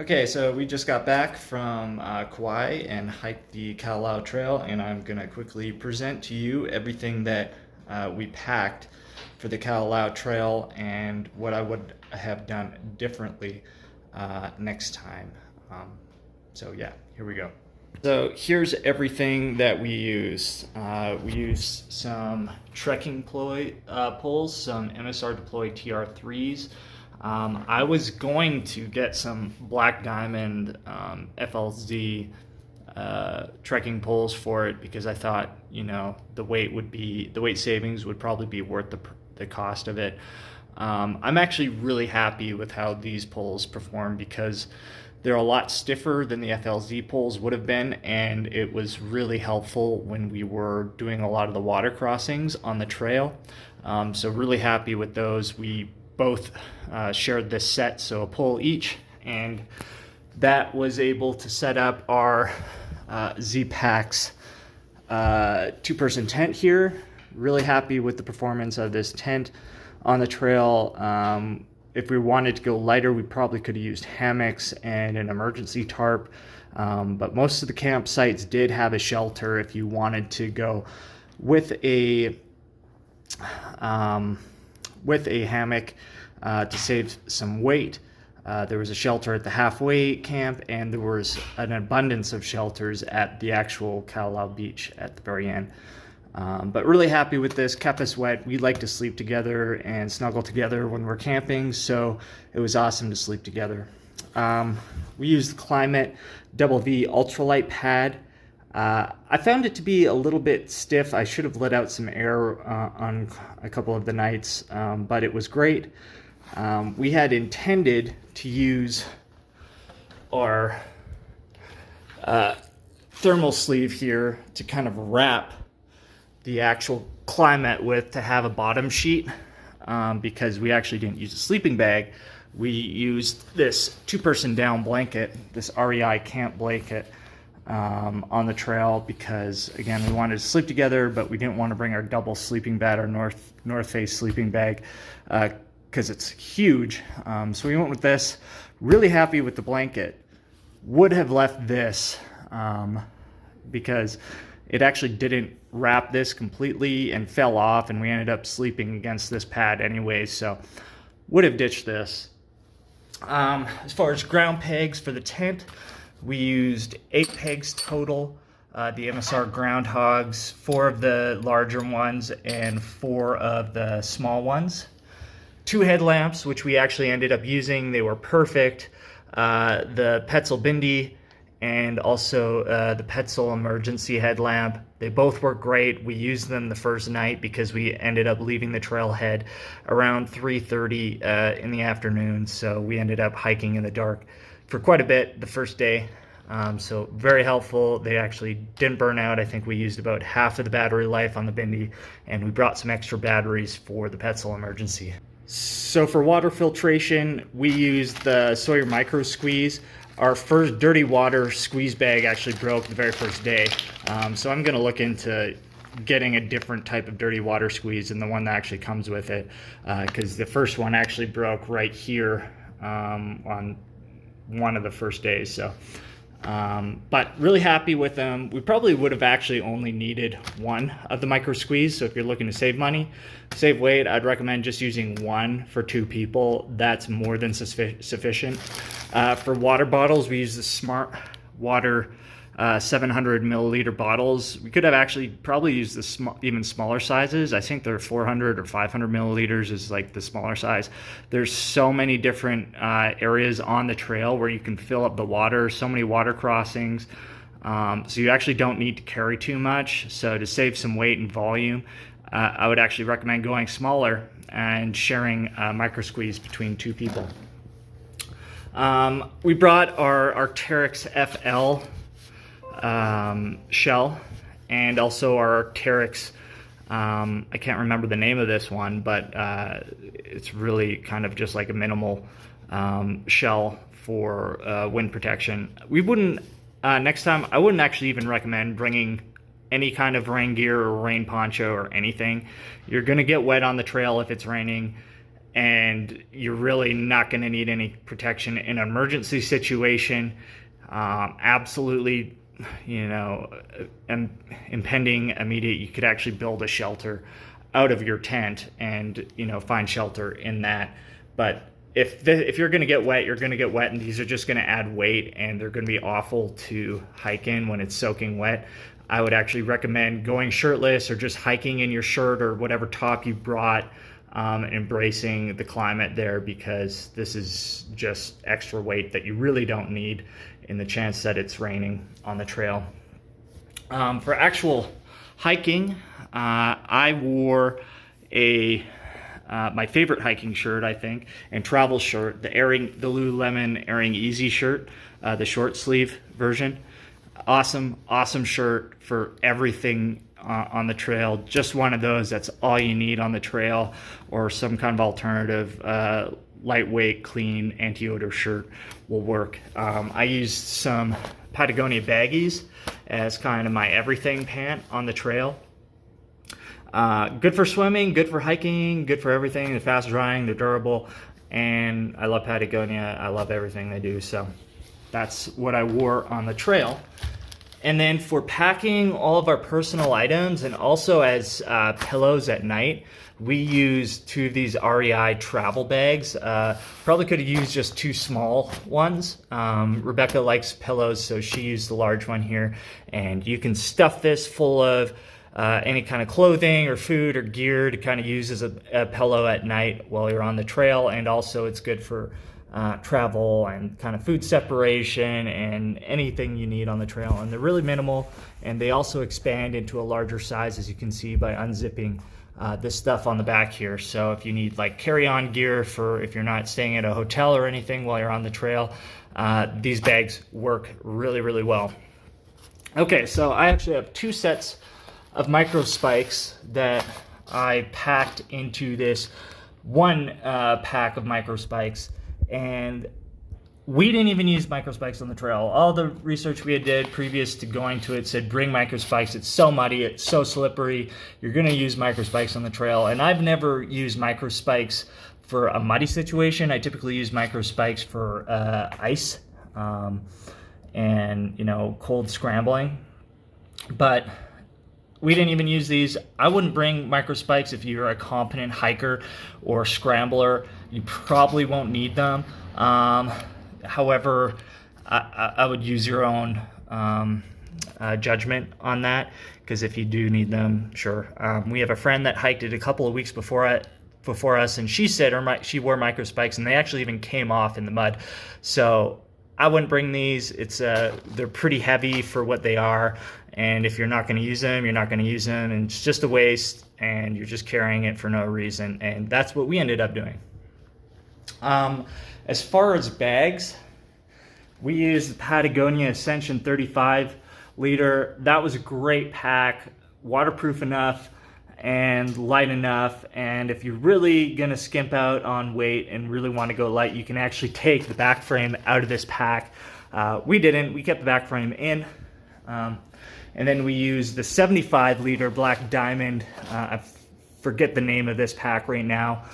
Okay, so we just got back from Kauai and hiked the Kalalau Trail, and I'm gonna quickly present to you everything that we packed for the Kalalau Trail and what I would have done differently next time. So yeah, here we go. So here's everything that we used. We used some trekking poles, some MSR deployed TR3s. I was going to get some Black Diamond FLZ trekking poles for it because I thought, the weight savings would probably be worth the cost of it. I'm actually really happy with how these poles perform because they're a lot stiffer than the FLZ poles would have been, and it was really helpful when we were doing a lot of the water crossings on the trail. So really happy with those. We both shared this set, so a pole each, and that was able to set up our Z-Packs two-person tent here. Really happy with the performance of this tent on the trail. If we wanted to go lighter, we probably could have used hammocks and an emergency tarp, but most of the campsites did have a shelter if you wanted to go with a hammock to save some weight. There was a shelter at the halfway camp, and there was an abundance of shelters at the actual Kalalau beach at the very end. But really happy with this. Kept us wet. We like to sleep together and snuggle together when we're camping, so it was awesome to sleep together. We used the Climate Double V ultralight pad. I found it to be a little bit stiff. I should have let out some air on a couple of the nights, but it was great. We had intended to use our thermal sleeve here to kind of wrap the actual Climate with to have a bottom sheet, because we actually didn't use a sleeping bag. We used this two-person down blanket, this REI camp blanket, on the trail because, again, we wanted to sleep together, but we didn't want to bring our double sleeping bag, our North Face sleeping bag, because it's huge. So we went with this. Really happy with the blanket. Would have left this because it actually didn't wrap this completely and fell off, and we ended up sleeping against this pad anyway, so would have ditched this. As far as ground pegs for the tent, we used 8 pegs total. The MSR groundhogs, 4 of the larger ones and 4 of the small ones. 2 headlamps, which we actually ended up using. They were perfect. The Petzl Bindi and also the Petzl emergency headlamp. They both work great. We used them the first night because we ended up leaving the trailhead around 3:30 in the afternoon, so we ended up hiking in the dark for quite a bit the first day. So very helpful. They actually didn't burn out. I think we used about half of the battery life on the Bindi, and we brought some extra batteries for the Petzl emergency. So for water filtration, we used the Sawyer Micro Squeeze. Our first dirty water squeeze bag actually broke the very first day. So I'm gonna look into getting a different type of dirty water squeeze than the one that actually comes with it, because the first one actually broke right here on one of the first days. So, but really happy with them. We probably would have actually only needed one of the micro squeeze. So if you're looking to save money, save weight, I'd recommend just using one for 2 people. That's more than sufficient. For water bottles, we use the Smart Water 700 milliliter bottles. We could have actually probably used the even smaller sizes. I think they're 400 or 500 milliliters is like the smaller size. There's so many different areas on the trail where you can fill up the water, so many water crossings. So you actually don't need to carry too much. So to save some weight and volume, I would actually recommend going smaller and sharing a micro squeeze between 2 people. We brought our Arc'teryx FL shell, and also our Arc'teryx, I can't remember the name of this one, but it's really kind of just like a minimal shell for wind protection. We wouldn't, next time, I wouldn't actually even recommend bringing any kind of rain gear or rain poncho or anything. You're gonna get wet on the trail if it's raining. and you're really not going to need any protection in an emergency situation. Absolutely, impending immediate, you could actually build a shelter out of your tent and find shelter in that. But if you're going to get wet, you're going to get wet, and these are just going to add weight, and they're going to be awful to hike in when it's soaking wet. I would actually recommend going shirtless or just hiking in your shirt or whatever top you brought, embracing the climate there, because this is just extra weight that you really don't need in the chance that it's raining on the trail. For actual hiking, I wore my favorite hiking shirt, I think, and travel shirt, the Lululemon Airing Easy shirt, the short sleeve version. Awesome shirt for everything on the trail. Just one of those, that's all you need on the trail, or some kind of alternative, lightweight, clean, anti-odor shirt will work. I used some Patagonia baggies as kind of my everything pant on the trail. Good for swimming, good for hiking, good for everything. They're fast drying, they're durable, and I love Patagonia. I love everything they do, so that's what I wore on the trail. And then for packing all of our personal items and also as pillows at night, we use 2 of these REI travel bags. Probably could have used just 2 small ones. Rebecca likes pillows, so she used the large one here. And you can stuff this full of any kind of clothing or food or gear to kind of use as a pillow at night while you're on the trail. And also it's good for travel and kind of food separation and anything you need on the trail. And they're really minimal, and they also expand into a larger size, as you can see by unzipping this stuff on the back here. So if you need like carry-on gear for if you're not staying at a hotel or anything while you're on the trail, these bags work really well. Okay, so I actually have 2 sets of micro spikes that I packed into this one pack of micro spikes. And we didn't even use micro spikes on the trail. All the research we had did previous to going to it said bring micro spikes. It's so muddy, it's so slippery. You're gonna use micro spikes on the trail. And I've never used micro spikes for a muddy situation. I typically use micro spikes for ice and cold scrambling. But we didn't even use these. I wouldn't bring micro spikes if you're a competent hiker or scrambler. You probably won't need them. However, I would use your own judgment on that, because if you do need them, sure. We have a friend that hiked it a couple of weeks before us, and she said she wore micro spikes, and they actually even came off in the mud. So I wouldn't bring these. They're pretty heavy for what they are. And if you're not going to use them, you're not going to use them, and it's just a waste, and you're just carrying it for no reason. And that's what we ended up doing. As far as bags, we used the Patagonia Ascension 35 liter. That was a great pack, waterproof enough and light enough. And if you're really going to skimp out on weight and really want to go light, you can actually take the back frame out of this pack. We didn't. We kept the back frame in. And then we used the 75 liter Black Diamond. I forget the name of this pack right now.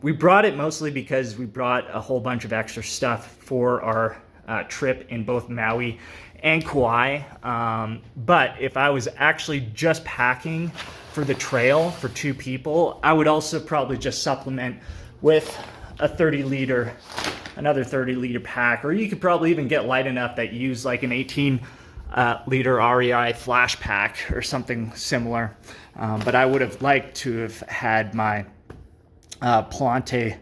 We brought it mostly because we brought a whole bunch of extra stuff for our trip in both Maui and Kauai. But if I was actually just packing for the trail for 2 people, I would also probably just supplement with a another 30 liter pack. Or you could probably even get light enough that you use like an 18 liter REI flash pack or something similar. But I would have liked to have had my Palante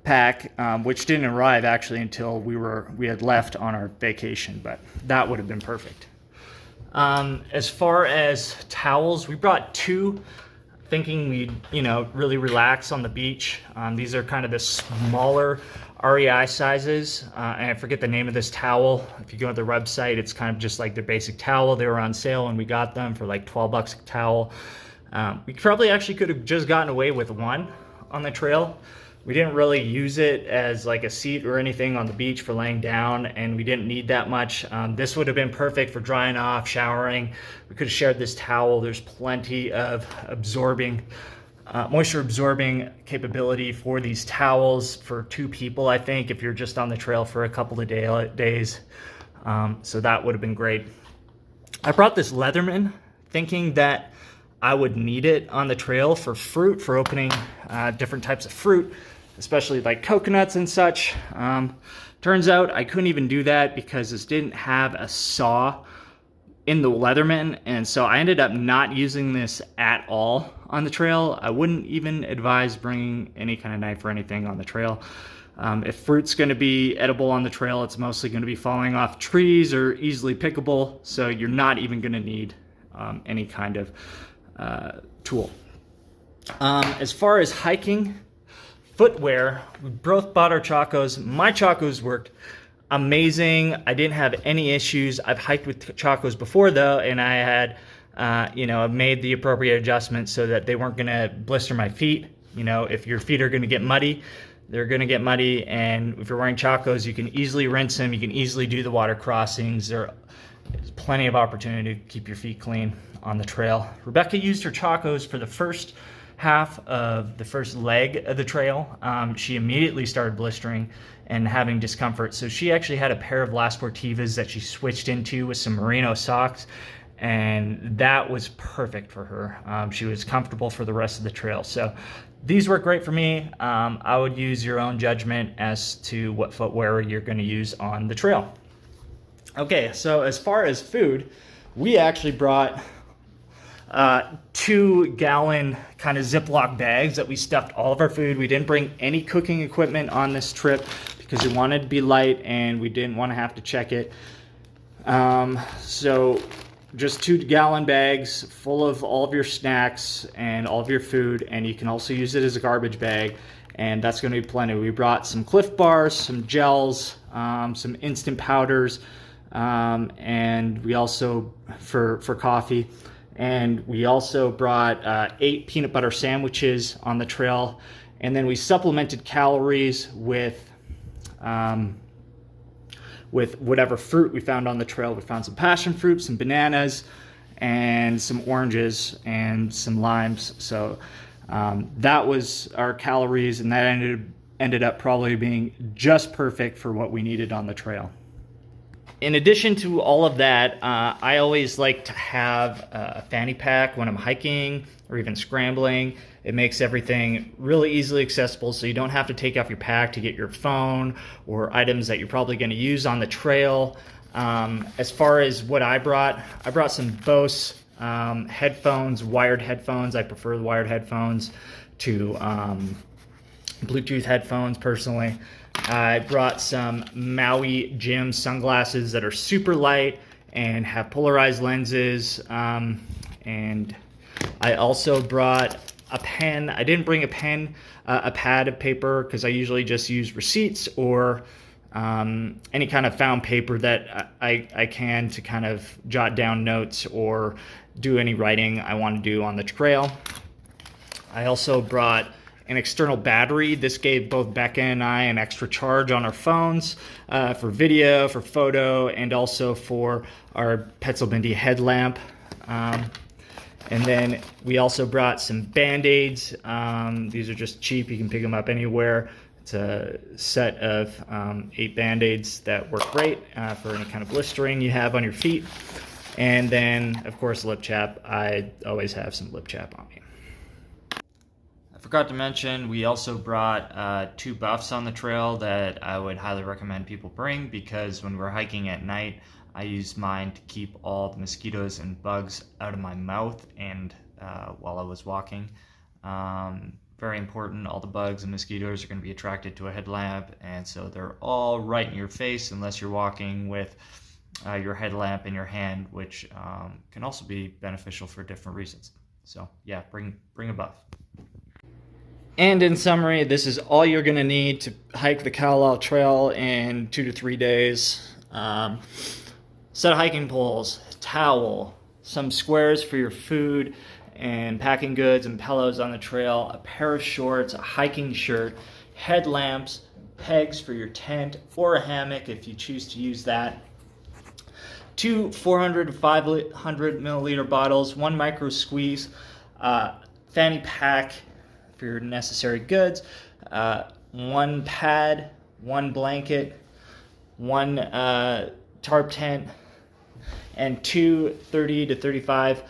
pack, which didn't arrive actually until we had left on our vacation, but that would have been perfect. As far as towels, we brought 2, thinking we'd really relax on the beach. These are kind of the smaller REI sizes, and I forget the name of this towel. If you go to their website, it's kind of just like their basic towel. They were on sale and we got them for like $12 a towel. We probably actually could have just gotten away with one on the trail. We didn't really use it as like a seat or anything on the beach for laying down, and we didn't need that much. This would have been perfect for drying off, showering. We could have shared this towel. There's plenty of absorbing moisture absorbing capability for these towels for 2 people, I think, if you're just on the trail for a couple of days. So that would have been great. I brought this Leatherman thinking that I would need it on the trail for fruit, for opening different types of fruit, especially like coconuts and such. Turns out I couldn't even do that because this didn't have a saw in the Leatherman, and so I ended up not using this at all on the trail. I wouldn't even advise bringing any kind of knife or anything on the trail. If fruit's going to be edible on the trail, it's mostly going to be falling off trees or easily pickable, so you're not even going to need any kind of tool. As far as hiking footwear, we both bought our Chacos. My Chacos worked amazing. I didn't have any issues. I've hiked with Chacos before though, and I had made the appropriate adjustments so that they weren't going to blister my feet. If your feet are going to get muddy, they're going to get muddy, and if you're wearing Chacos, you can easily rinse them. You can easily do the water crossings. There's plenty of opportunity to keep your feet clean on the trail. Rebecca used her Chacos for the first half of the first leg of the trail. She immediately started blistering and having discomfort, so she actually had a pair of La Sportivas that she switched into with some merino socks, and that was perfect for her. She was comfortable for the rest of the trail. So these work great for me. I would use your own judgment as to what footwear you're going to use on the trail. Okay, so as far as food, we actually brought 2-gallon kind of Ziploc bags that we stuffed all of our food. We didn't bring any cooking equipment on this trip because we wanted to be light and we didn't want to have to check it. So just 2-gallon bags full of all of your snacks and all of your food, and you can also use it as a garbage bag, and that's going to be plenty. We brought some Cliff Bars, some gels, some instant powders, and we also for coffee. And we also brought 8 peanut butter sandwiches on the trail, and then we supplemented calories with whatever fruit we found on the trail. We found some passion fruit, some bananas, and some oranges and some limes. So that was our calories, and that ended up probably being just perfect for what we needed on the trail. In addition to all of that, I always like to have a fanny pack when I'm hiking or even scrambling. It makes everything really easily accessible, so you don't have to take off your pack to get your phone or items that you're probably going to use on the trail. As far as what I brought some Bose headphones, wired headphones. I prefer the wired headphones to Bluetooth headphones personally. I brought some Maui Jim sunglasses that are super light and have polarized lenses. And I also brought a pen. I didn't bring a pen, a pad of paper, because I usually just use receipts or any kind of found paper that I can to kind of jot down notes or do any writing I want to do on the trail. I also brought an external battery. This gave both Becca and I an extra charge on our phones for video, for photo, and also for our Petzl headlamp. And then we also brought some Band-Aids. These are just cheap. You can pick them up anywhere. It's a set of 8 Band-Aids that work great for any kind of blistering you have on your feet. And then, of course, lip chap. I always have some lip chap on me. I forgot to mention, we also brought 2 buffs on the trail that I would highly recommend people bring, because when we're hiking at night, I use mine to keep all the mosquitoes and bugs out of my mouth and while I was walking. Very important, all the bugs and mosquitoes are going to be attracted to a headlamp, and so they're all right in your face unless you're walking with your headlamp in your hand, which can also be beneficial for different reasons. So yeah, bring a buff. And in summary, this is all you're going to need to hike the Kalalau Trail in 2 to 3 days. Set of hiking poles, towel, some squares for your food and packing goods and pillows on the trail, a pair of shorts, a hiking shirt, headlamps, pegs for your tent or a hammock if you choose to use that, 2 400 to 500 milliliter bottles, 1 micro squeeze, fanny pack, for your necessary goods, one pad, one blanket, one tarp tent, and two 30 to 35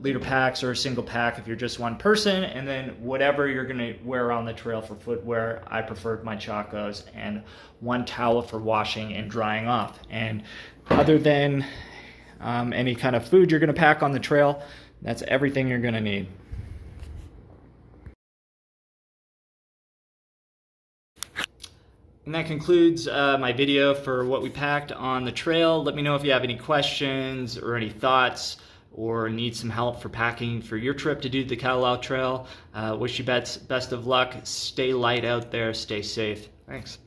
liter packs, or a single pack if you're just one person, and then whatever you're going to wear on the trail for footwear. I preferred my chacos, and one towel for washing and drying off. And other than any kind of food you're going to pack on the trail, that's everything you're going to need. And that concludes my video for what we packed on the trail. Let me know if you have any questions or any thoughts, or need some help for packing for your trip to do the Kalalau Trail. Wish you best of luck. Stay light out there. Stay safe. Thanks.